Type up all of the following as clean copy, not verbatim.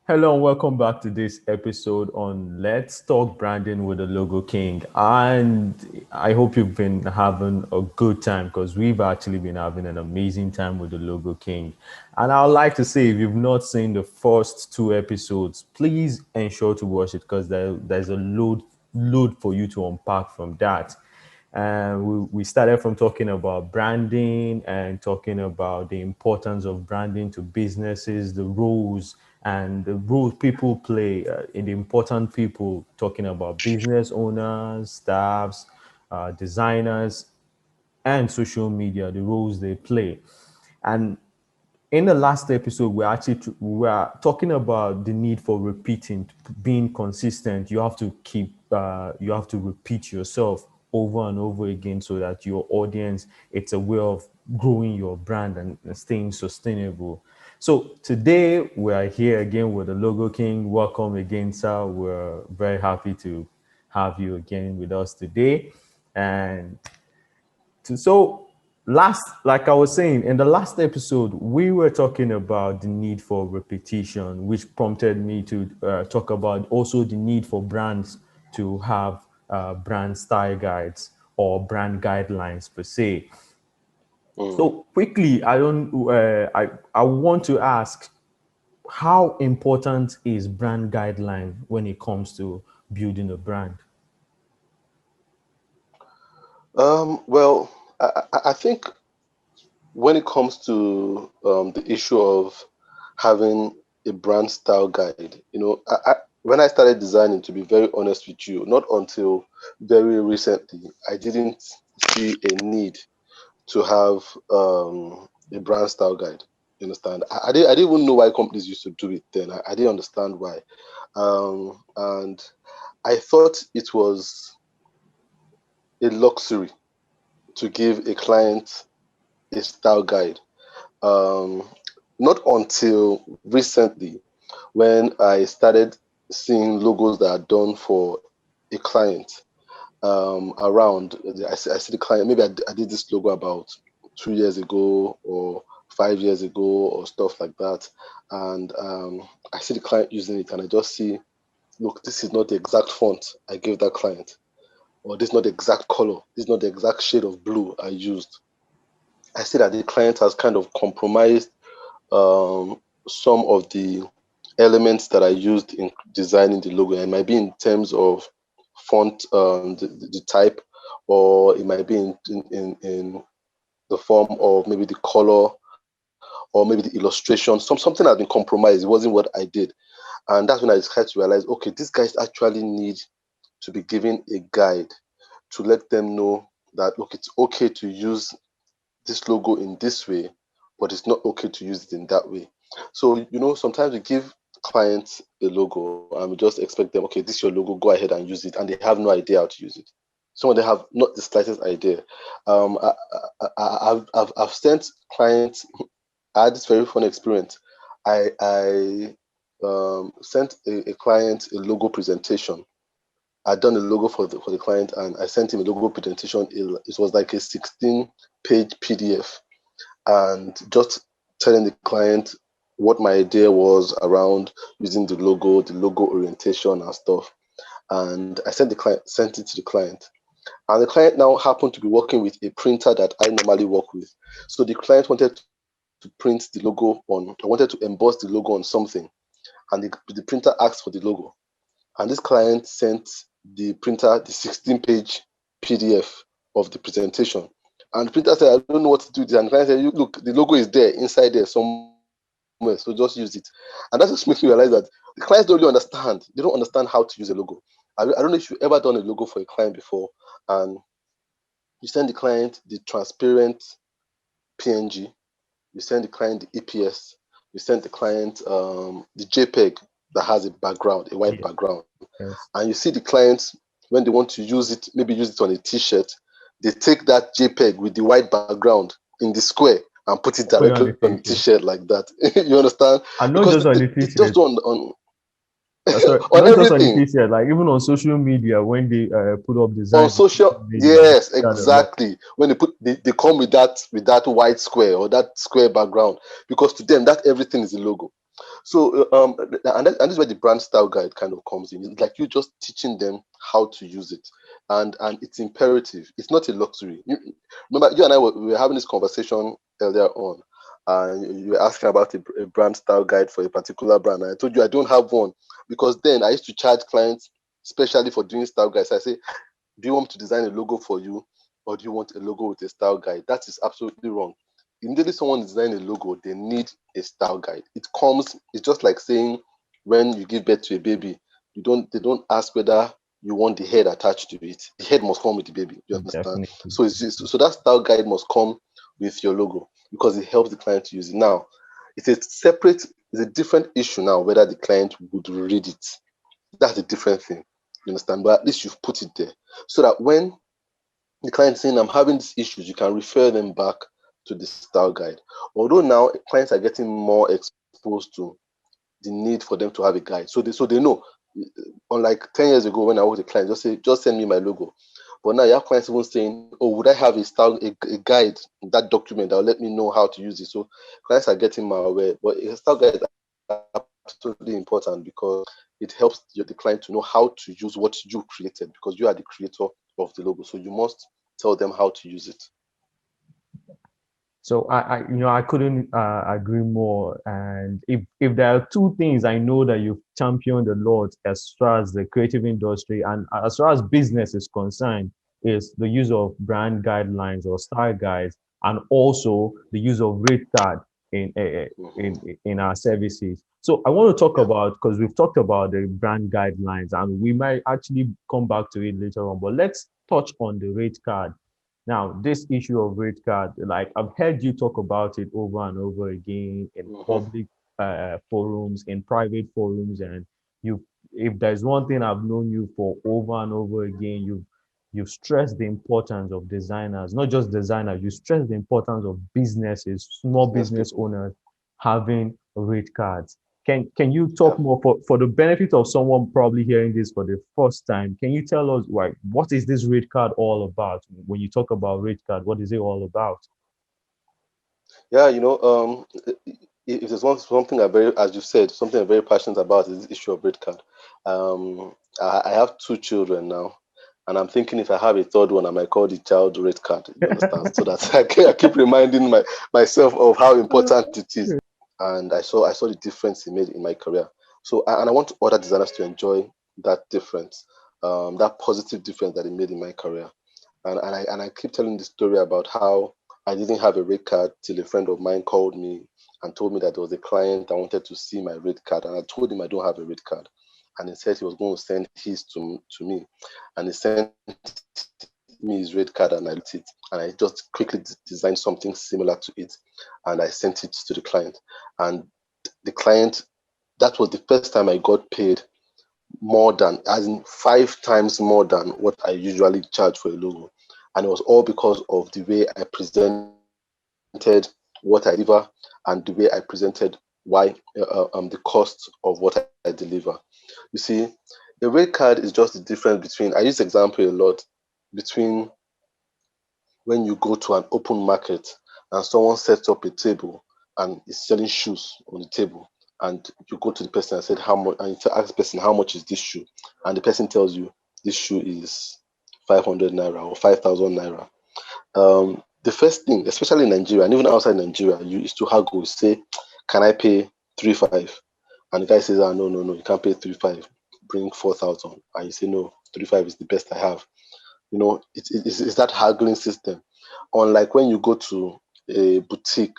Hello and welcome back to this episode on Let's Talk Branding with the Logo King. And I hope you've been having a good time because we've actually been having an amazing time with the Logo King. And I'd like to say, if you've not seen the first two episodes, please ensure to watch it because there's a load for you to unpack from that. And we started from talking about branding and talking about the importance of branding to businesses, the roles and the roles people play in the important people, talking about business owners, staffs, designers, and social media, the roles they play. And in the last episode, we are talking about the need for repeating, being consistent. You have to you have to repeat yourself over and over again so that your audience, it's a way of growing your brand and staying sustainable. So today we are here again with the Logo King. Welcome again, sir. We're very happy to have you again with us today. And so last, like I was saying in the last episode, we were talking about the need for repetition, which prompted me to talk about also the need for brands to have brand style guides or brand guidelines per se. Mm. So quickly, I want to ask, how important is brand guideline when it comes to building a brand? Well, I think when it comes to the issue of having a brand style guide, when I started designing, to be very honest with you, not until very recently, I didn't see a need to have a brand style guide. You understand? I didn't even know why companies used to do it then. I didn't understand why. And I thought it was a luxury to give a client a style guide. Um, Not until recently when I started seeing logos that are done for a client around. I see the client, maybe I did this logo about 2 years ago or 5 years ago or stuff like that. And I see the client using it and I just see, look, this is not the exact font I gave that client, or this is not the exact color, this is not the exact shade of blue I used. I see that the client has kind of compromised some of the elements that I used in designing the logo. It might be in terms of font, the type, or it might be in the form of maybe the color or maybe the illustration. Something has been compromised. It wasn't what I did. And that's when I started to realize, okay, these guys actually need to be given a guide to let them know that, look, it's okay to use this logo in this way, but it's not okay to use it in that way. So, sometimes we give clients a logo and we just expect them, okay, this is your logo, go ahead and use it. And they have no idea how to use it. Some of them have not the slightest idea. I've sent clients, I had this very fun experience. I sent a client a logo presentation. I'd done a logo for the client and I sent him a logo presentation. It was like a 16-page PDF, and just telling the client what my idea was around using the logo orientation and stuff. And I sent it to the client. And the client now happened to be working with a printer that I normally work with. So the client wanted to print the logo on, I wanted to emboss the logo on something. And the printer asked for the logo. And this client sent the printer the 16-page PDF of the presentation. And the printer said, I don't know what to do with it. And the client said, look, the logo is there, inside there somewhere, so just use it. And that just makes me realize that the clients don't really understand. They don't understand how to use a logo. I don't know if you've ever done a logo for a client before, and you send the client the transparent PNG, you send the client the EPS, you send the client the JPEG that has a background, a white Yeah. background, Yes. and you see the clients when they want to use it, maybe use it on a T-shirt, they take that JPEG with the white background in the square and put it Put it on directly the on the t-shirt. T-shirt like that. You understand? And not Because just on the they just t-shirt. don't Sorry, on not just on the everything. t-shirt, like even on social media when they put up On designs on social social, media, you yes, see that a lot. exactly. When they come with that white square or that square background, because to them that everything is a logo. So, and this is where the brand style guide kind of comes in. It's like you just teaching them how to use it, and it's imperative. It's not a luxury. Remember, you and I we were having this conversation earlier on, and you were asking about a brand style guide for a particular brand. And I told you I don't have one because then I used to charge clients especially for doing style guides. I say, do you want me to design a logo for you, or do you want a logo with a style guide? That is absolutely wrong. Immediately someone design a logo, they need a style guide. It's just like saying when you give birth to a baby, they don't ask whether you want the head attached to it. The head must come with the baby. You understand? Definitely. So so that style guide must come with your logo because it helps the client to use it. Now, it's a different issue now whether the client would read it. That's a different thing. You understand? But at least you've put it there so that when the client is saying, I'm having these issues, you can refer them back to the style guide. Although now clients are getting more exposed to the need for them to have a guide. So they know. Unlike 10 years ago when I was a client, just send me my logo. But now you have clients even saying, oh, would I have a guide, that document that will let me know how to use it? So clients are getting more aware. But a style guide is absolutely important because it helps the client to know how to use what you created because you are the creator of the logo. So you must tell them how to use it. So I couldn't agree more. And if there are two things I know that you've championed a lot as far as the creative industry and as far as business is concerned, is the use of brand guidelines or style guides, and also the use of rate card in Mhm. in our services. So I want to talk Yeah. about, because we've talked about the brand guidelines and we might actually come back to it later on, but let's touch on the rate card. Now, this issue of rate card, like I've heard you talk about it over and over again in Hmm. public forums, in private forums, and you, if there's one thing I've known you for over and over again, you've stressed the importance of designers, not just designers, you stress the importance of businesses, small Business business people. owners having rate cards. Can you Yeah. talk more for the benefit of someone probably hearing this for the first time? Can you tell us why what is this rate card all about? When you talk about rate card, what is it all about? Yeah, if there's something as you said, something I'm very passionate about is the issue of red card. I have two children now, and I'm thinking if I have a third one, I might call the child red card. You understand? So that I keep reminding myself of how important it is, and I saw the difference it made in my career. So and I want other designers to enjoy that difference, that positive difference that it made in my career. And I keep telling the story about how I didn't have a rate card till a friend of mine called me and told me that there was a client that wanted to see my rate card, and I told him I don't have a rate card, and he said he was going to send his to me, and he sent me his rate card, and I looked it, and I just quickly designed something similar to it, and I sent it to the client, and the client, that was the first time I got paid more than, as in 5 times more than what I usually charge for a logo. And it was all because of the way I presented what I deliver and the way I presented the cost of what I deliver. You see, the rate card is just the difference between, I use example a lot, between when you go to an open market and someone sets up a table and is selling shoes on the table, and you go to the person and said how much, and you ask the person how much is this shoe, and the person tells you this shoe is 500 naira or 5,000 naira. The first thing, especially in Nigeria and even outside Nigeria, you is to haggle. You say, can I pay 3,500? And the guy says, ah, no, no, no, you can't pay 3,500. Bring 4,000. And you say, no, 3,500 is the best I have. It's that haggling system. Unlike when you go to a boutique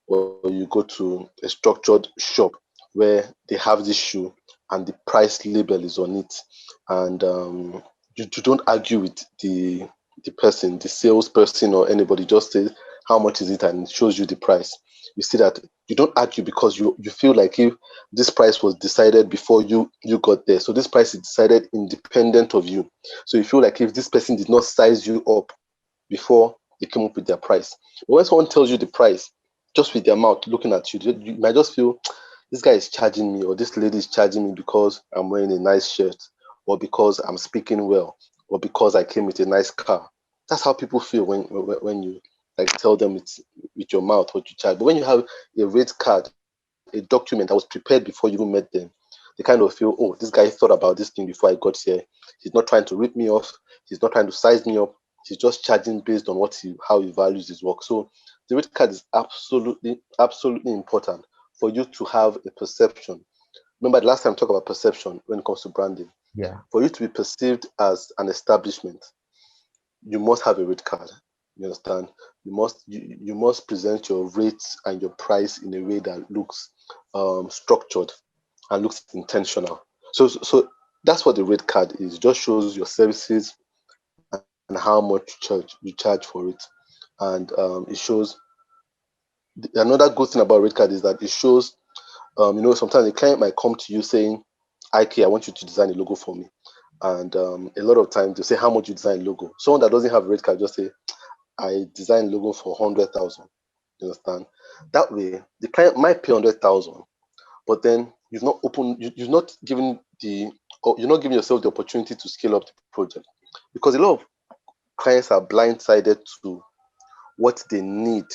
or you go to a structured shop where they have this shoe and the price label is on it, and you don't argue with the person, the salesperson or anybody, just say how much is it and it shows you the price. You see that you don't argue because you feel like if this price was decided before you got there, so this price is decided independent of you. So you feel like if this person did not size you up before they came up with their price. But when someone tells you the price, just with their mouth looking at you, you might just feel this guy is charging me or this lady is charging me because I'm wearing a nice shirt or because I'm speaking well or because I came with a nice car. That's how people feel when you like tell them it's with your mouth what you charge. But when you have a rate card, a document that was prepared before you even met them, they kind of feel, oh, this guy thought about this thing before I got here. He's not trying to rip me off. He's not trying to size me up. He's just charging based on how he values his work. So the rate card is absolutely important for you to have a perception. Remember the last time I talked about perception when it comes to branding. Yeah. For you to be perceived as an establishment, you must have a rate card. You understand? You must present your rates and your price in a way that looks structured and looks intentional. So that's what the rate card is. It just shows your services and how much you charge for it. And it shows another good thing about rate card is that it shows sometimes the client might come to you saying, "IK, I want you to design a logo for me." And a lot of times they say, "How much you design logo?" Someone that doesn't have a rate card just say, "I design logo for 100,000." You understand? That way, the client might pay 100,000, but then you've not given or you're not giving yourself the opportunity to scale up the project, because a lot of clients are blindsided to what they need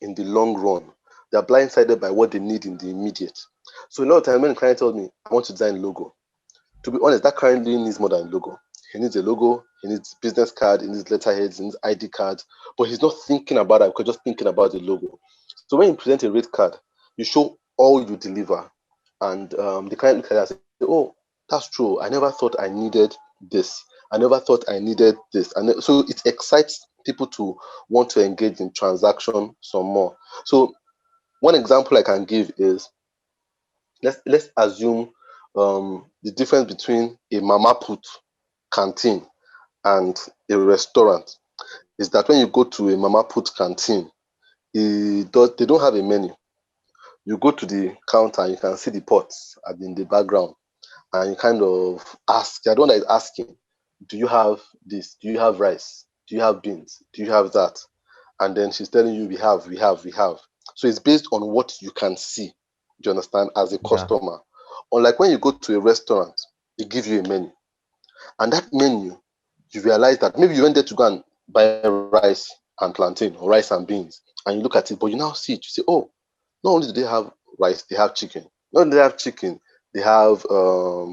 in the long run. They're blindsided by what they need in the immediate. So a lot of times when a client tells me, "I want to design a logo," to be honest, that currently needs more than a logo. He needs a logo, he needs business card, he needs letterheads, he needs ID cards, but he's not thinking about that because just thinking about the logo. So when you present a rate card, you show all you deliver, and the client looks at that and say, "Oh, that's true. I never thought I needed this. I never thought I needed this." And so it excites people to want to engage in transaction some more. So one example I can give is, let's assume the difference between a mama put canteen and a restaurant is that when you go to a mama put canteen, they don't have a menu. You go to the counter and you can see the pots in the background, and you kind of ask. You're the one that is asking, "Do you have this? Do you have rice? Do you have beans? Do you have that?" And then she's telling you, we have. So it's based on what you can see. Do you understand? As a Yeah. customer. Unlike when you go to a restaurant, they give you a menu. And that menu, you realize that maybe you went there to go and buy rice and plantain or rice and beans, and you look at it, but you now see it, you say, "Oh, not only do they have rice, they have chicken. Not only do they have chicken, they have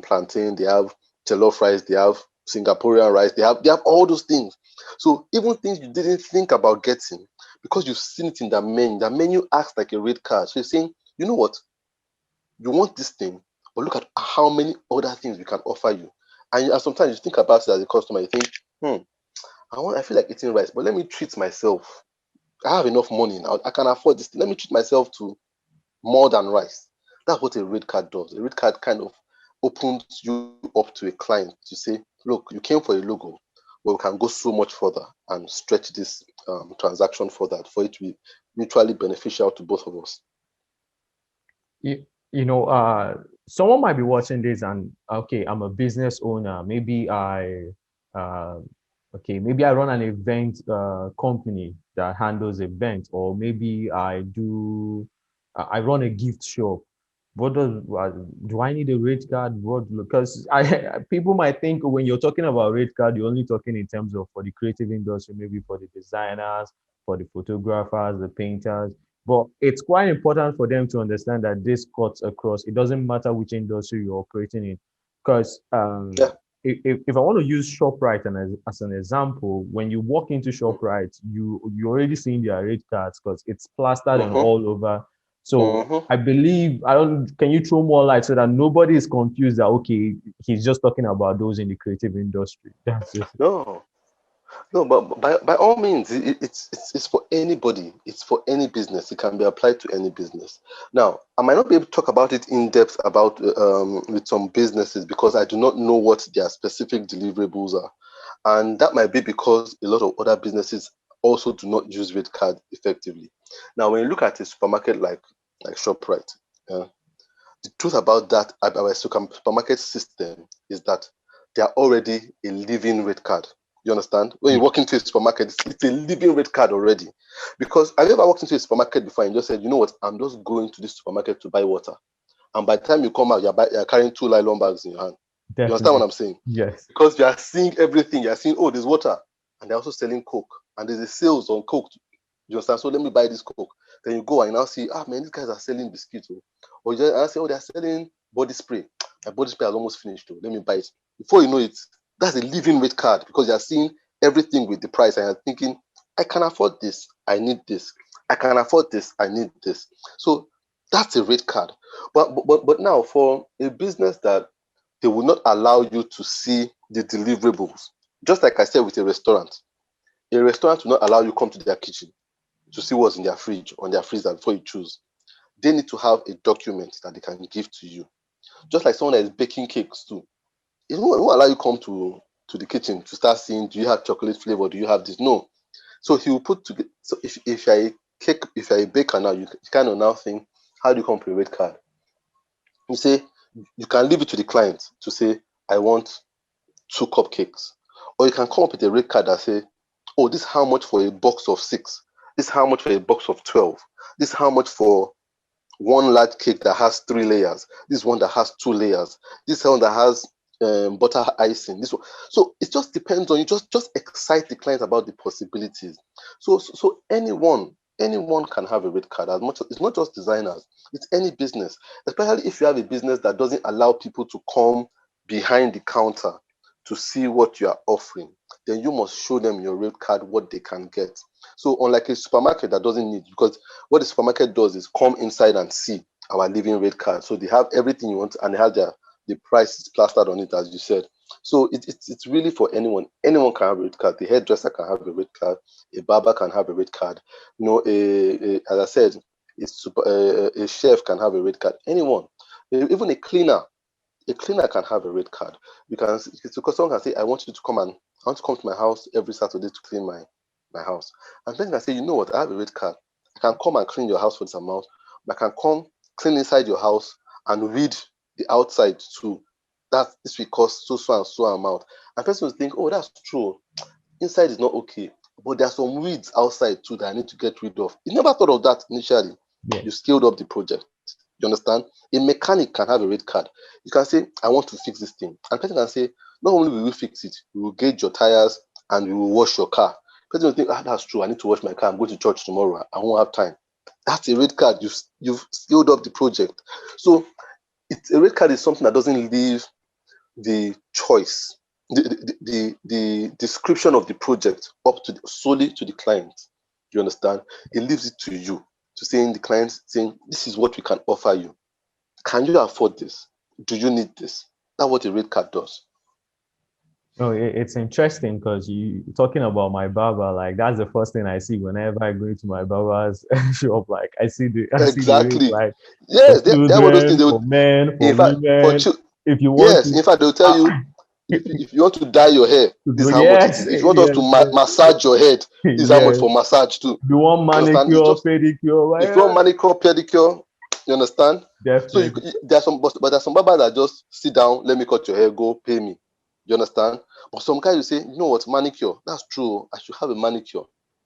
plantain, they have jollof rice, they have Singaporean rice, they have all those things." So even things you didn't think about getting, because you've seen it in the menu. The menu acts like a rate card. So you're saying, "You know what? You want this thing, but look at how many other things we can offer you." And sometimes you think about it as a customer, you think, I feel like eating rice, but let me treat myself. I have enough money now. I can afford this. Let me treat myself to more than rice. That's what a rate card does. A rate card kind of opens you up to a client to say, "Look, you came for a logo, but we can go so much further and stretch this transaction further for it to be mutually beneficial to both of us." you, you know, someone might be watching this and okay, I'm a business owner. Uh, maybe I run an event company that handles events, or maybe I run a gift shop. What do I need a rate card? What, because I people might think when you're talking about rate card, you're only talking in terms of for the creative industry, maybe for the designers, for the photographers, the painters. But it's quite important for them to understand that this cuts across. It doesn't matter which industry you're operating in. Because Yeah. if I want to use ShopRite as an example, when you walk into ShopRite, you already seeing their rate cards because it's plastered and Mm-hmm. all over. So Mm-hmm. I believe I don't. Can you throw more light so that nobody is confused that okay, he's just talking about those in the creative industry? That's it. No. No, but by all means, it's for anybody. It's for any business. It can be applied to any business. Now, I might not be able to talk about it in depth about with some businesses because I do not know what their specific deliverables are, and that might be because a lot of other businesses also do not use rate card effectively. Now, when you look at a supermarket like Shoprite, yeah, the truth about that our supermarket system is that they are already a living rate card. You understand? When you Yeah, walk into a supermarket, it's a living rate card already. Because have you ever walked into a supermarket before and just said, "You know what? I'm just going to this supermarket to buy water." And by the time you come out, you're carrying two nylon bags in your hand. You understand what definitely. I'm saying? Yes. Because you are seeing everything. You are seeing, oh, there's water. And they're also selling Coke. And there's a sales on Coke. You understand? So let me buy this Coke. Then you go and you now see, man, these guys are selling biscuits. Or you just say, they're selling body spray. My body spray has almost finished. Let me buy it. Before you know it, that's a living rate card, because you're seeing everything with the price and you're thinking, I can afford this, I need this. I can afford this, I need this. So that's a rate card. But now, for a business that they will not allow you to see the deliverables, just like I said with a restaurant will not allow you come to their kitchen to see what's in their fridge, on their freezer before you choose. They need to have a document that they can give to you. Just like someone that is baking cakes too. It won't allow you come to the kitchen to start seeing, do you have chocolate flavor? Do you have this? No. So he will put together. So if you're a cake, if you're a baker now, you kind of now think, how do you come up with a rate card? You say, you can leave it to the client to say, I want 2 cupcakes. Or you can come up with a rate card that say, oh, this is how much for a box of 6. This is how much for a box of 12. This is how much for one large cake that has 3 layers. This one that has 2 layers. This one that has butter icing. This one. So it just depends on you. Just excite the client about the possibilities. So anyone can have a rate card. As much as it's not just designers, it's any business. Especially if you have a business that doesn't allow people to come behind the counter to see what you are offering, then you must show them your rate card, what they can get. So unlike a supermarket that doesn't need, because what the supermarket does is come inside and see our living rate card. So they have everything you want and they have the price is plastered on it, as you said. So it's really for anyone. Anyone can have a rate card. The hairdresser can have a rate card. A barber can have a rate card. As I said, a chef can have a rate card. Anyone, even a cleaner. A cleaner can have a rate card. Because someone can say, I want to come to my house every Saturday to clean my house. And then I say, you know what, I have a rate card. I can come and clean your house for this amount. I can come clean inside your house and read the outside too. That this will cost so and so amount. And person will think, oh, that's true. Inside is not okay. But there are some weeds outside too that I need to get rid of. You never thought of that initially. Yeah. You scaled up the project. You understand? A mechanic can have a rate card. You can say, I want to fix this thing. And person can say, not only will we fix it, we will gauge your tires and we will wash your car. Person will think, that's true. I need to wash my car. I'm going to church tomorrow. I won't have time. That's a rate card. You've scaled up the project. So a rate card is something that doesn't leave the choice, the description of the project up to solely to the client. You understand? It leaves it to you, to saying the client saying, this is what we can offer you. Can you afford this? Do you need this? That's what a rate card does. Oh, it's interesting because you talking about my barber, like that's the first thing I see whenever I go into my barber's shop. Like I see the rate, Exactly. like for Yes, they are one of those things children, they for would, men, in for fact, women. If you want yes, to, in fact, they'll tell uh, you, if you want to dye your hair, this is how much it yes, is. If you want us to yes, yes, massage your head, this is how much yes. for massage too. If you want You understand? It's manicure, just, pedicure, like, if you want manicure, pedicure, you understand? So definitely. there's but there's some barbers that just sit down, let me cut your hair, go pay me. You understand? But some guys will say, you know what, manicure, that's true. I should have a manicure.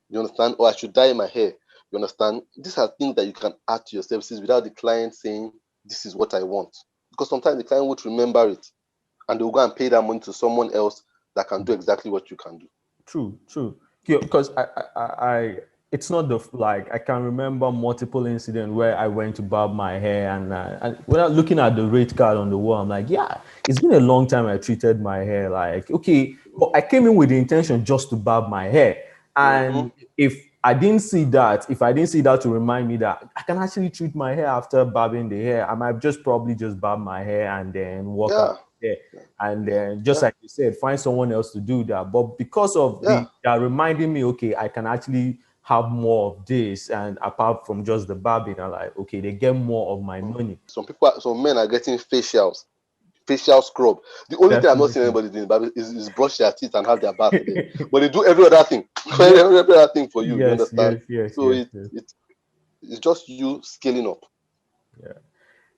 You understand? Or I should dye my hair. You understand? These are things that you can add to your services without the client saying, this is what I want. Because sometimes the client won't remember it and they'll go and pay that money to someone else that can do exactly what you can do. True. Because it's not like I can remember multiple incidents where I went to barb my hair and without looking at the rate card on the wall, I'm like, yeah, it's been a long time I treated my hair. Like, okay, but I came in with the intention just to barb my hair, Mm-hmm. and if I didn't see that to remind me that I can actually treat my hair after barbing the hair, I might just probably just barb my hair and then walk out Yeah. there. And then, just Yeah. like you said, find someone else to do that. But because of Yeah. they're reminding me, okay, I can actually have more of this. And apart from just the barbing, I'm like, okay, they get more of my money. Some men are getting facial scrub. The only thing I'm not seeing Definitely. anybody doing is brush their teeth and have their bath there. But they do every other thing, Yes, every other thing for you. You yes, understand? yes, yes, So yes, yes. it's just you scaling up. Yeah.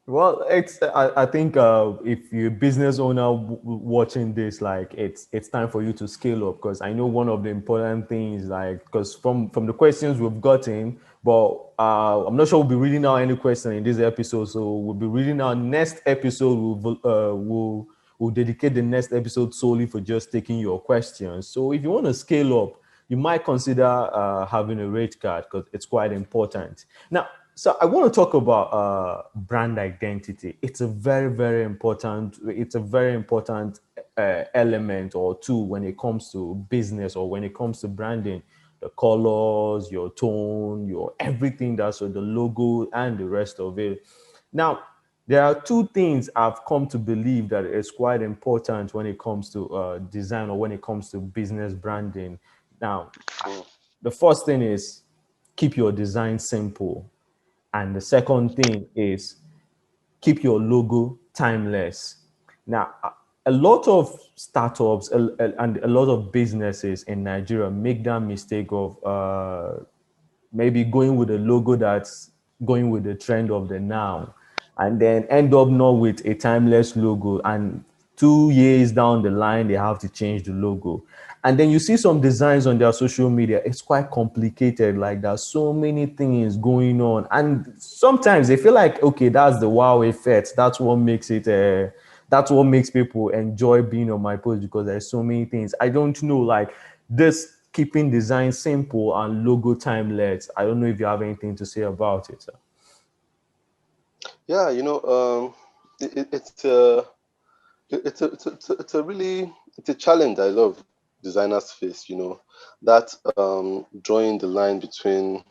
Well, I think if you're a business owner watching this, like it's time for you to scale up because I know one of the important things, like because from the questions we've gotten, but I'm not sure we'll be reading out any question in this episode, so we'll be reading our next episode. We'll dedicate the next episode solely for just taking your questions. So if you want to scale up, you might consider having a rate card because it's quite important. Now, so I want to talk about brand identity. It's a very important. It's a very important element or tool when it comes to business or when it comes to branding. The colors, your tone, your everything that's so the logo and the rest of it. Now, there are two things I've come to believe that is quite important when it comes to design or when it comes to business branding. Now, Mm. the first thing is keep your design simple. And the second thing is keep your logo timeless. Now, a lot of startups and a lot of businesses in Nigeria make that mistake of maybe going with a logo that's going with the trend of the now, and then end up not with a timeless logo. And 2 years down the line, they have to change the logo. And then you see some designs on their social media, it's quite complicated. Like there's so many things going on. And sometimes they feel like, okay, that's the wow effect. That's what makes people enjoy being on my post because there's so many things. I don't know, like this keeping design simple and logo timeless. I don't know if you have anything to say about it, sir. Yeah, it's a it's a really it's a challenge I love designers face. That drawing the line between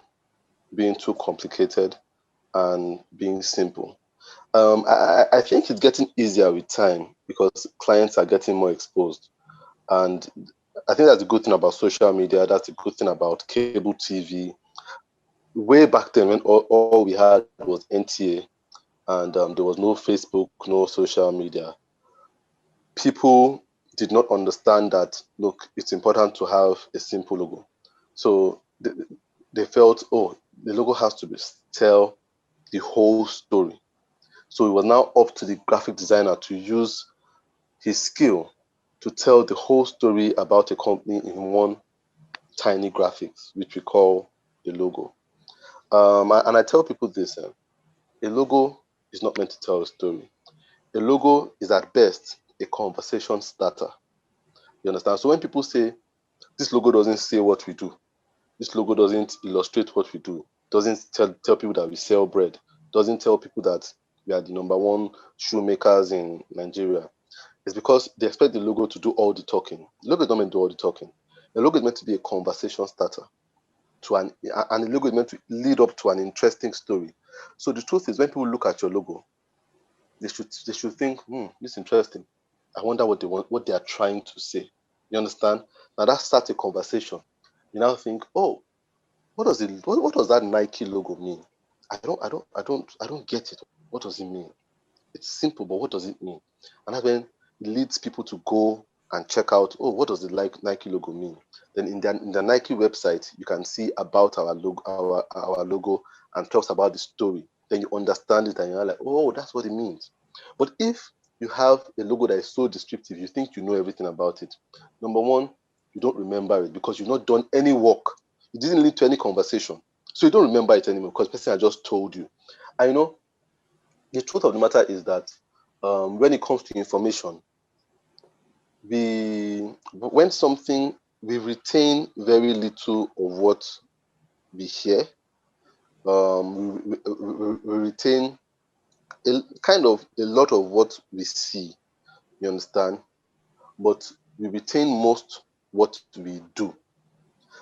being too complicated and being simple. I think it's getting easier with time because clients are getting more exposed. And I think that's a good thing about social media. That's a good thing about cable TV. Way back then, when all we had was NTA and there was no Facebook, no social media, people did not understand that, look, it's important to have a simple logo. So they felt, oh, the logo has to tell the whole story. So it was now up to the graphic designer to use his skill to tell the whole story about a company in one tiny graphics, which we call a logo. And I tell people this: a logo is not meant to tell a story. A logo is at best a conversation starter. You understand? So when people say this logo doesn't say what we do, this logo doesn't illustrate what we do, doesn't tell people that we sell bread, doesn't tell people that we are the number one shoemakers in Nigeria, it's because they expect the logo to do all the talking. The logo is not meant to do all the talking. The logo is meant to be a conversation starter and the logo is meant to lead up to an interesting story. So the truth is, when people look at your logo, they should think, this is interesting. I wonder what they want, what they are trying to say. You understand? Now that starts a conversation. You now think, oh, what does that Nike logo mean? I don't get it. What does it mean? It's simple, but what does it mean? And that's when it leads people to go and check out, oh, what does the Nike logo mean? Then in the Nike website, you can see about our logo and talks about the story. Then you understand it and you're like, oh, that's what it means. But if you have a logo that is so descriptive, you think you know everything about it. Number one, you don't remember it because you've not done any work. It didn't lead to any conversation. So you don't remember it anymore because the person had just told you. And the truth of the matter is that when it comes to information, when something we retain very little of what we hear. We retain kind of a lot of what we see. You understand? But we retain most what we do.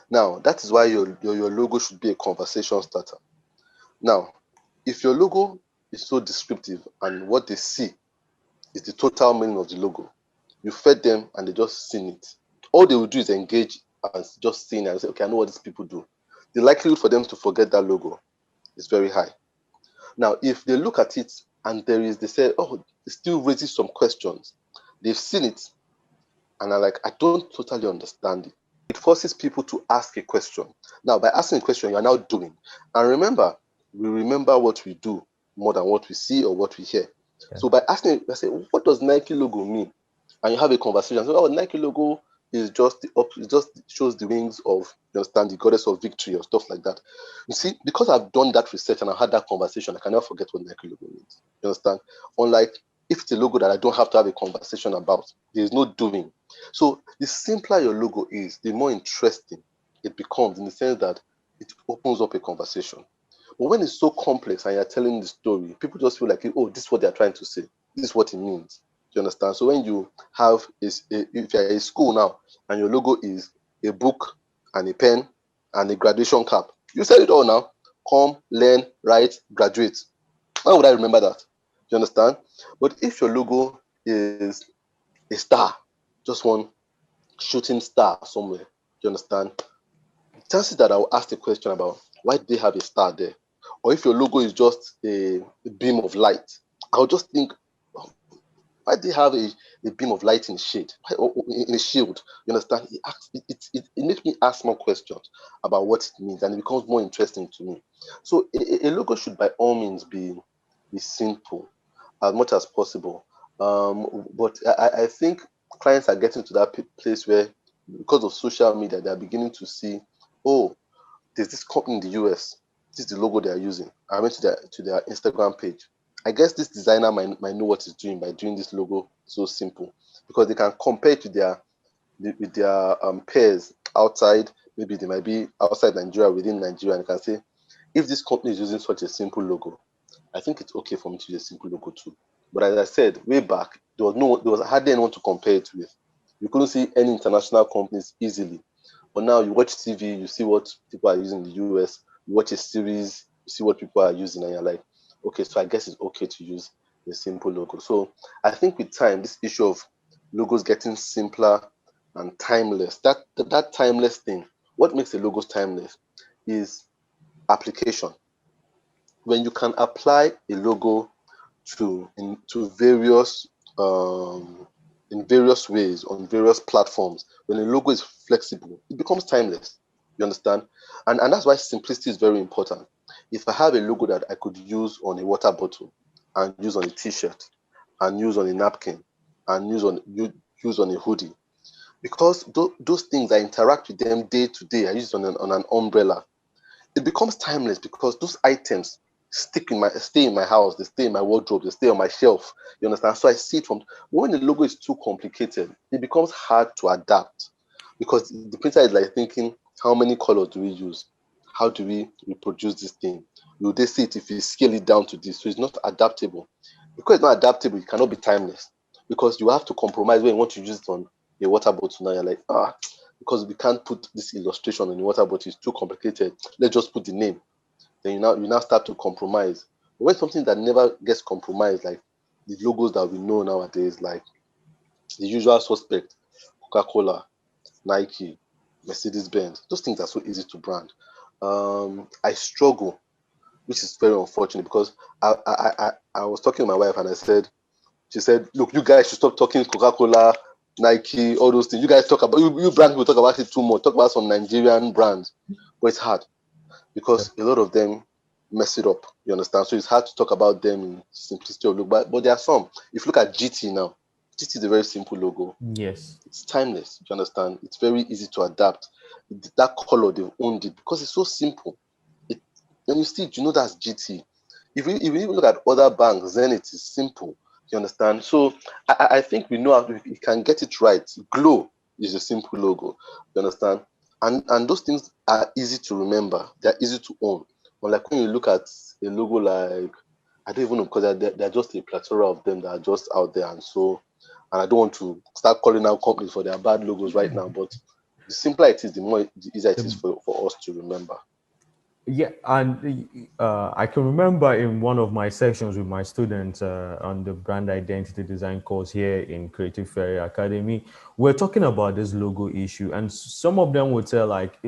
Now that is why your logo should be a conversation starter. Now, if your logo is so descriptive and what they see is the total meaning of the logo, you fed them and they just seen it. All they will do is engage and just seeing it and say, okay, I know what these people do. The likelihood for them to forget that logo is very high. Now, if they look at it and they say, oh, it still raises some questions. They've seen it and are like, I don't totally understand it. It forces people to ask a question. Now, by asking a question, you are now doing. And remember, we remember what we do more than what we see or what we hear. Yeah. So by asking, I say, what does Nike logo mean? And you have a conversation. So, oh, Nike logo is just it just shows the wings of, you understand, the goddess of victory or stuff like that. You see, because I've done that research and I've had that conversation, I can never forget what Nike logo means. You understand? Unlike if it's a logo that I don't have to have a conversation about, there is no doing. So the simpler your logo is, the more interesting it becomes, in the sense that it opens up a conversation. But when it's so complex and you're telling the story, people just feel like, oh, this is what they're trying to say. This is what it means. Do you understand? So when you have if you're a school now and your logo is a book and a pen and a graduation cap, you said it all now. Come, learn, write, graduate. Why would I remember that? Do you understand? But if your logo is a star, just one shooting star somewhere, do you understand? Chances that I will ask the question about why do they have a star there? Or if your logo is just a beam of light, I'll just think, why do they have a beam of light in shade, or in a shield? You understand? It makes me ask more questions about what it means, and it becomes more interesting to me. So a logo should by all means be simple as much as possible. But I think clients are getting to that place where, because of social media, they are beginning to see, oh, there's this company in the US. This is the logo they are using. I went to their Instagram page. I guess this designer might know what he's doing by doing this logo so simple, because they can compare it to their peers outside. Maybe they might be outside Nigeria, within Nigeria, and can say, if this company is using such a simple logo, I think it's okay for me to use a simple logo too. But as I said, way back, there was hardly anyone to compare it with. You couldn't see any international companies easily. But now you watch TV, you see what people are using in the US, you watch a series, you see what people are using, and you're like, okay, so I guess it's okay to use a simple logo. So I think with time, this issue of logos getting simpler and timeless, that timeless thing, what makes the logos timeless is application. When you can apply a logo to various in various ways on various platforms, when a logo is flexible, it becomes timeless. You understand? And that's why simplicity is very important. If I have a logo that I could use on a water bottle, and use on a t-shirt, and use on a napkin, and use on a hoodie, because those things, I interact with them day to day. I use it on an umbrella. It becomes timeless because those items stay in my house, they stay in my wardrobe, they stay on my shelf. You understand? So I see it from, when the logo is too complicated, it becomes hard to adapt, because the printer is like thinking, how many colors do we use? How do we reproduce this thing? Will they see it if you scale it down to this? So it's not adaptable. Because it's not adaptable, it cannot be timeless. Because you have to compromise when you want to use it on a water bottle. Now you're like, because we can't put this illustration on the water bottle, it's too complicated. Let's just put the name. Then you now start to compromise. But when something that never gets compromised, like the logos that we know nowadays, like the usual suspect, Coca-Cola, Nike, Mercedes-Benz, those things are so easy to brand. I struggle, which is very unfortunate, because I was talking to my wife, and she said, look, you guys should stop talking Coca-Cola, Nike, all those things. You guys talk about, you brand people talk about it too much. Talk about some Nigerian brands. But it's hard, because a lot of them mess it up. You understand? So it's hard to talk about them in simplicity of look. But there are some. If you look at GT now, GT is a very simple logo. Yes. It's timeless. You understand? It's very easy to adapt. That color, they've owned it because it's so simple. It, when you see it, you know that's GT. If you even look at other banks, then it is simple. You understand? So I think we know how we can get it right. Glow is a simple logo. You understand? And those things are easy to remember. They're easy to own. But like when you look at a logo like, I don't even know, because they're just a plethora of them that are just out there. And I don't want to start calling out companies for their bad logos right now. But the simpler it is, the easier it is for us to remember. Yeah, and I can remember in one of my sections with my students on the brand identity design course here in Creative Ferry Academy, we're talking about this logo issue, and some of them would say like,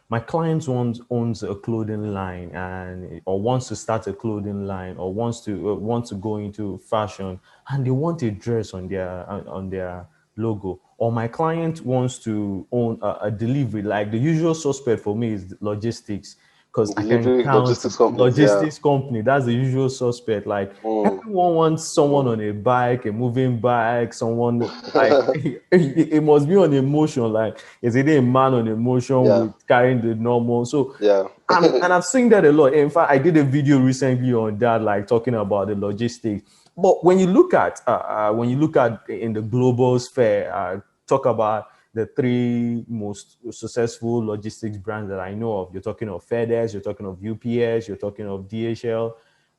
my client owns a clothing line and or wants to start a clothing line or wants to go into fashion, and they want a dress on their logo. Or my client wants to own a delivery, like the usual suspect for me is logistics, because I can Delivery count logistics companies, yeah. logistics company. That's the usual suspect. Like Mm, everyone wants someone mm, on a bike, a moving bike, someone like it must be on emotion. Like is it a man on emotion yeah, with carrying the normal? So yeah. and I've seen that a lot. In fact, I did a video recently on that, like talking about the logistics. But when you look at in the global sphere, talk about the three most successful logistics brands that I know of. You're talking of FedEx, you're talking of UPS, you're talking of DHL.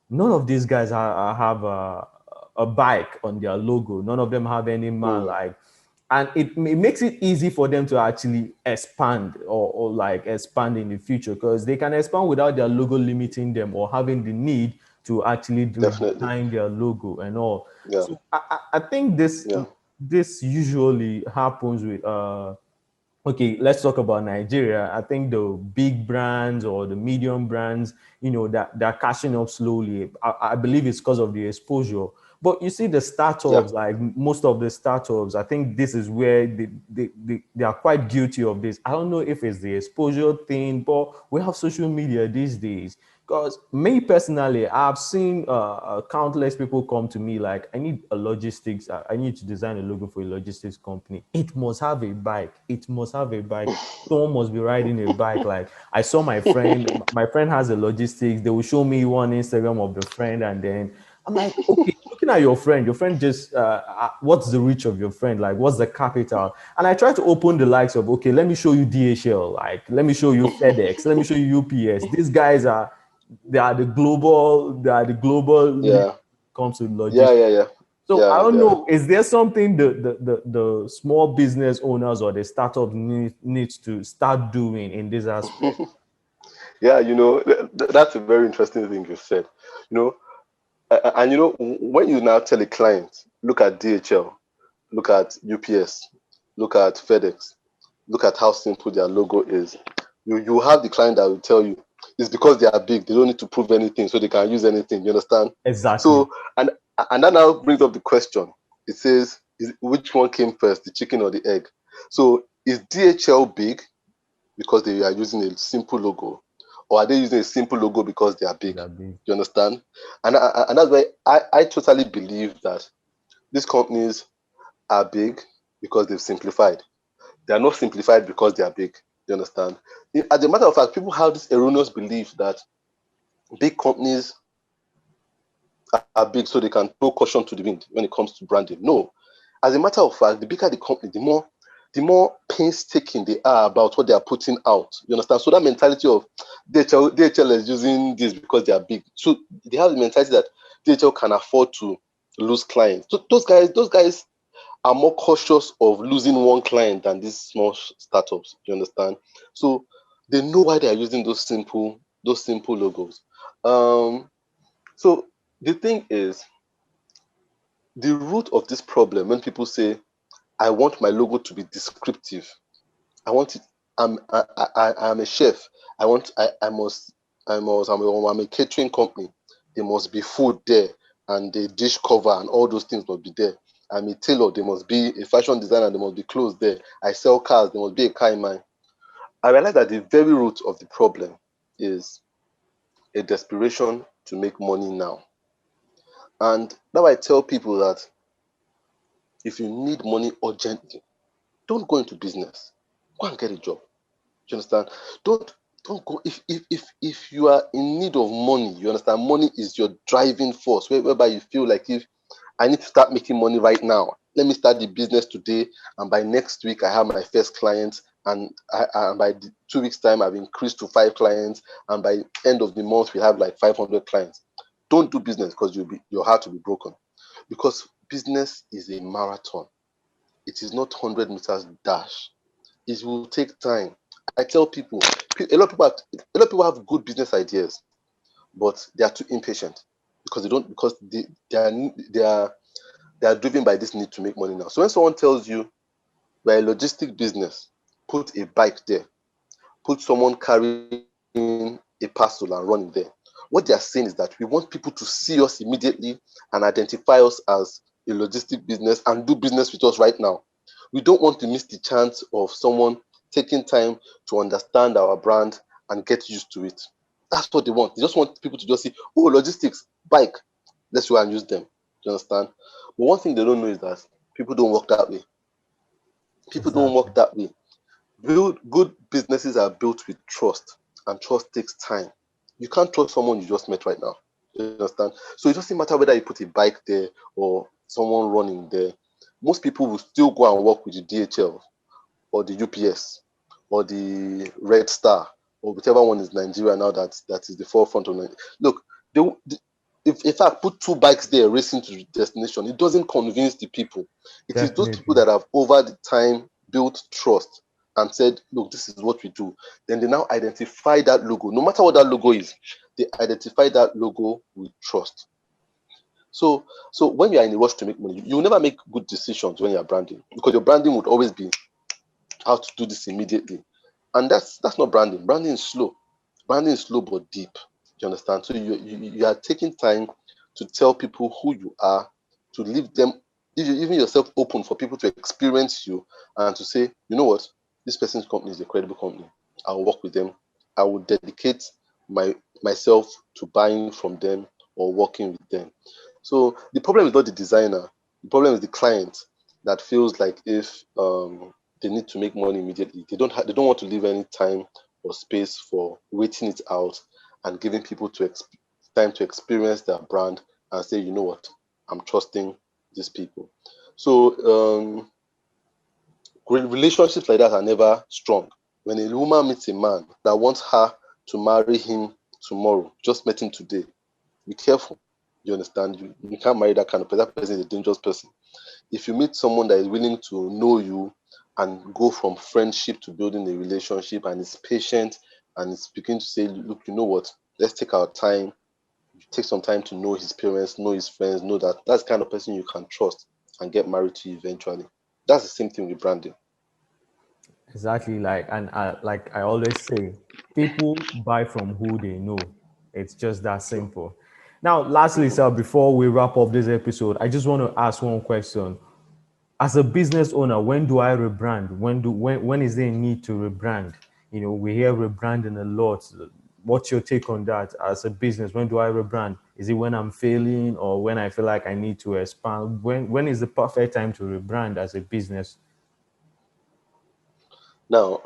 None of these guys have a bike on their logo. None of them have any man Mm, like, and it makes it easy for them to actually expand or like expand in the future because they can expand without their logo limiting them or having the need to actually definitely. redesign their logo and all. Yeah. So I think Yeah. this usually happens with okay, let's talk about Nigeria. I think the big brands or the medium brands, that they're cashing up slowly. I believe it's because of the exposure. But you see, the Yeah. startups, like most of the startups, I think this is where they are quite guilty of this. I don't know if it's the exposure thing, but we have social media these days. Because me personally, I've seen countless people come to me like, I need a logistics, I need to design a logo for a logistics company. It must have a bike. It must have a bike. Someone must be riding a bike. Like I saw my friend has a logistics. They will show me one Instagram of the friend, and then I'm like, okay, looking at your friend just, what's the reach of your friend? Like, what's the capital? And I try to open the likes of, okay, let me show you DHL, like, let me show you FedEx, let me show you UPS. These guys they are the global lead when Yeah. it comes to Yeah. logistics. Yeah. Yeah. So I Yeah. don't Yeah. know, is there something the small business owners or the startup needs to start doing in this aspect? Yeah. That's a very interesting thing you said. You know, and when you now tell a client, look at DHL, look at UPS, look at FedEx, look at how simple their logo is. You have the client that will tell you it's because they are big, they don't need to prove anything, so they can use anything. You understand? Exactly. So and that now brings up the question. It says, which one came first, the chicken or the egg? So is DHL big because they are using a simple logo, or are they using a simple logo because they are big? That big. You understand? And that's why I totally believe that these companies are big because they've simplified. They are not simplified because they are big. You understand? As a matter of fact, people have this erroneous belief that big companies are big so they can throw caution to the wind when it comes to branding. No. As a matter of fact, the bigger the company, the more painstaking they are about what they are putting out. You understand? So that mentality of DHL is using this because they are big. So they have the mentality that DHL can afford to lose clients. So those guys are more cautious of losing one client than these small startups. You understand? So they know why they are using those simple logos. Um, so the thing is, the root of this problem when people say, "I want my logo to be descriptive. I want it. I'm a chef. I'm a catering company. There must be food there, and the dish cover and all those things must be there. I'm a tailor. There must be a fashion designer. There must be clothes there. I sell cars. There must be a car in mine." I realize that the very root of the problem is a desperation to make money now. And now I tell people that if you need money urgently, don't go into business. Go and get a job. You understand? Don't don't go if you are in need of money. You understand? Money is your driving force, whereby you feel like, if I need to start making money right now, let me start the business today, and by next week I have my first client, and by 2 weeks time I've increased to 5 clients, and by end of the month we have like 500 clients. Don't do business because your heart will be broken, because business is a marathon. It is not 100 meters dash. It will take time. I tell people, a lot of people have good business ideas, but they are too impatient because they are driven by this need to make money now. So when someone tells you we're a logistic business, put a bike there, put someone carrying a parcel and running there. What they are saying is that we want people to see us immediately and identify us as a logistic business and do business with us right now. We don't want to miss the chance of someone taking time to understand our brand and get used to it. That's what they want. They just want people to just see, oh, logistics, bike, let's go and use them. You understand? But one thing they don't know is that people don't work that way. People don't Exactly. work that way. Good businesses are built with trust, and trust takes time. You can't trust someone you just met right now. You understand? So it doesn't matter whether you put a bike there or someone running there. Most people will still go and work with the DHL. or the UPS or the Red Star or whichever one is Nigeria now that is the forefront of Nigeria. Look, if I put two bikes there racing to the destination, it doesn't convince the people. It is those people Definitely. that have over the time built trust and said, look, this is what we do. Then they now identify that logo. No matter what that logo is, they identify that logo with trust. So when you are in a rush to make money, you will never make good decisions when you are branding, because your branding would always be how to do this immediately. And that's not branding. Branding is slow. Branding is slow but deep. You understand? So you are taking time to tell people who you are, to leave them, even yourself open for people to experience you and to say, you know what, this person's company is a credible company. I'll work with them. I will dedicate myself to buying from them or working with them. So the problem is not the designer. The problem is the client that feels like if they need to make money immediately. They don't want to leave any time or space for waiting it out and giving people time to experience their brand and say, you know what, I'm trusting these people. So relationships like that are never strong. When a woman meets a man that wants her to marry him tomorrow, just met him today, be careful. You understand? You can't marry that kind of person. That person is a dangerous person. If you meet someone that is willing to know you and go from friendship to building a relationship and is patient and is beginning to say, look, you know what, let's take our time, take some time to know his parents, know his friends, know that that's the kind of person you can trust and get married to eventually. That's the same thing with branding. Exactly, like I always say, people buy from who they know. It's just that True. simple. Now, lastly, sir, before we wrap up this episode, I just want to ask one question. As a business owner, when do I rebrand? When is there a need to rebrand? You know, we hear rebranding a lot. What's your take on that as a business? When do I rebrand? Is it when I'm failing or when I feel like I need to expand? When is the perfect time to rebrand as a business? Now,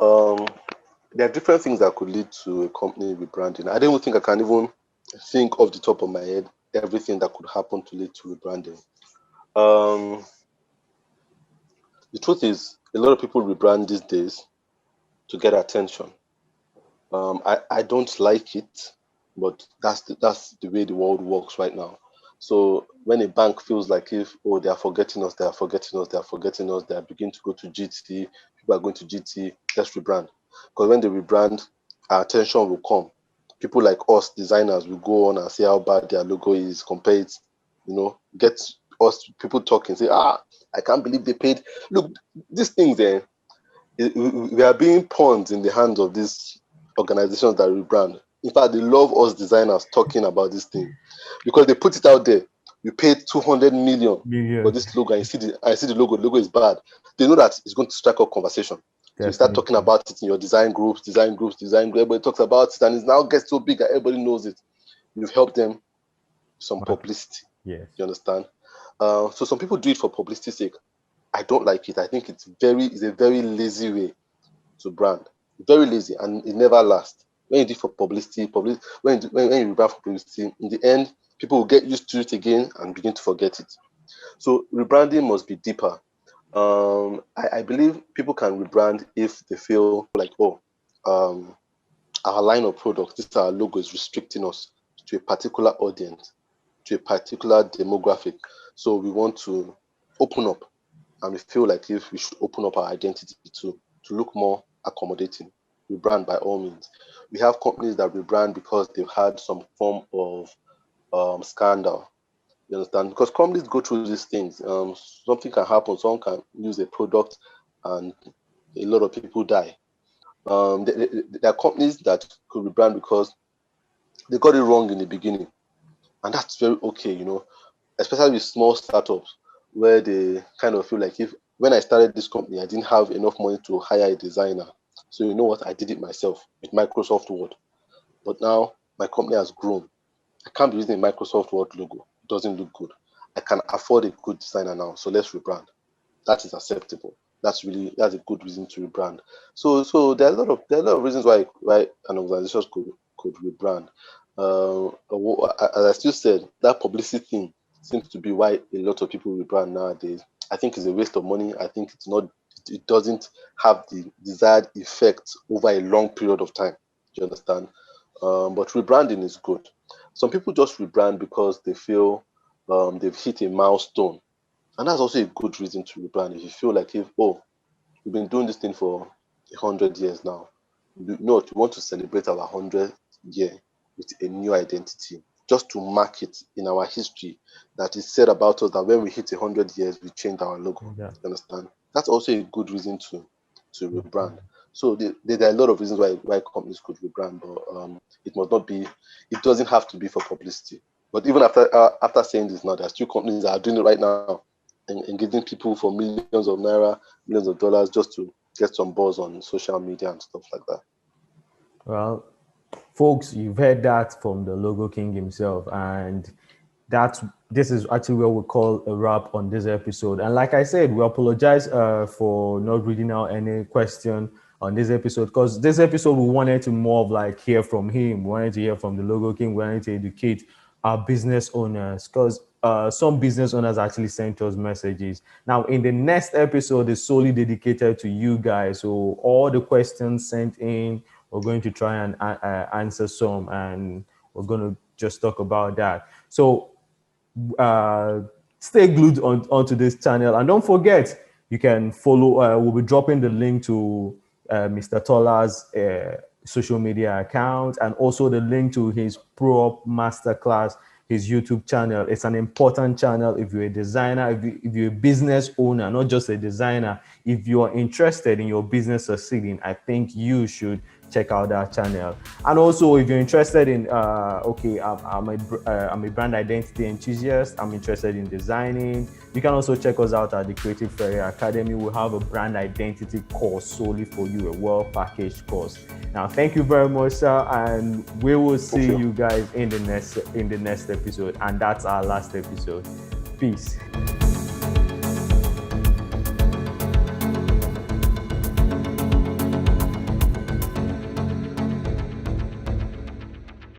there are different things that could lead to a company rebranding. I don't even think I can even think off the top of my head everything that could happen to lead to rebranding. Um, the truth is, a lot of people rebrand these days to get attention. I don't like it, but that's the way the world works right now. So when a bank feels like if, oh, they are forgetting us, they are forgetting us, they are forgetting us, they are beginning to go to GT, people are going to GT, let's rebrand. Because when they rebrand, our attention will come. People like us, designers, will go on and see how bad their logo is, compare it, get us people talking, say, I can't believe they paid. Look, these things there, we are being pawns in the hands of these organizations that rebrand. In fact, they love us designers talking about this thing because they put it out there. We paid 200 million for Million, this logo, and I see the logo. The logo is bad. They know that it's going to strike up conversation. So you start talking definitely. about it in your design groups, design group. Everybody talks about it, and it now gets so big that everybody knows it. You've helped them some Market. publicity. Yes. You understand? So some people do it for publicity's sake. I don't like it. I think it's a very lazy way to brand. Very lazy, and it never lasts. When you do it for when you rebrand for publicity, in the end, people will get used to it again and begin to forget it. So rebranding must be deeper. I believe people can rebrand if they feel like, oh, um, our line of products, this our logo is restricting us to a particular audience, to a particular demographic. So we want to open up, and we feel like if we should open up our identity to look more accommodating. Rebrand by all means. We have companies that rebrand because they've had some form of scandal. You understand? Because companies go through these things. Something can happen. Someone can use a product, and a lot of people die. There are companies that could rebrand because they got it wrong in the beginning, and that's very okay. Especially with small startups where they kind of feel like if when I started this company, I didn't have enough money to hire a designer. So you know what? I did it myself with Microsoft Word. But now my company has grown. I can't be using a Microsoft Word logo. It doesn't look good. I can afford a good designer now. So let's rebrand. That is acceptable. That's a good reason to rebrand. So there are a lot of reasons why an organization could rebrand. As I still said, that publicity thing seems to be why a lot of people rebrand nowadays. I think it's a waste of money. I think it's not it doesn't have the desired effect over a long period of time. Do you understand? But rebranding is good. Some people just rebrand because they feel they've hit a milestone, and that's also a good reason to rebrand. If you feel like, if oh, we've been doing this thing for 100 years now, you know, we want to celebrate our 100th year with a new identity, just to mark it in our history that is said about us that when we hit 100 years, we change our logo. Yeah. You understand? That's also a good reason to rebrand. So there are a lot of reasons why companies could rebrand, but it must not be. It doesn't have to be for publicity. But even after saying this, now there are still companies that are doing it right now, and engaging people for millions of naira, millions of dollars, just to get some buzz on social media and stuff like that. Well, folks, you've heard that from the Logo King himself, and that's this is actually what we call a wrap on this episode. And like I said, we apologize for not reading out any question on this episode, because this episode we wanted to more of like hear from him. We wanted to hear from the Logo King. We wanted to educate our business owners, because some business owners actually sent us messages. Now, in the next episode is solely dedicated to you guys. So all the questions sent in, we're going to try and answer some, and we're going to just talk about that. So uh, stay glued onto this channel, and don't forget, you can follow. We'll be dropping the link to Mr. Tola's social media account, and also the link to his Pro Up Masterclass, his YouTube channel. It's an important channel if you're a designer, if you're a business owner, not just a designer. If you're interested in your business succeeding, I think you should check out that channel. And also, if you're interested in, okay, I'm a brand identity enthusiast, I'm interested in designing, you can also check us out at the Creative Ferry Academy. We have a brand identity course solely for you, a well-packaged course. Now, thank you very much, sir, and we will see you guys in the next episode. And that's our last episode. Peace.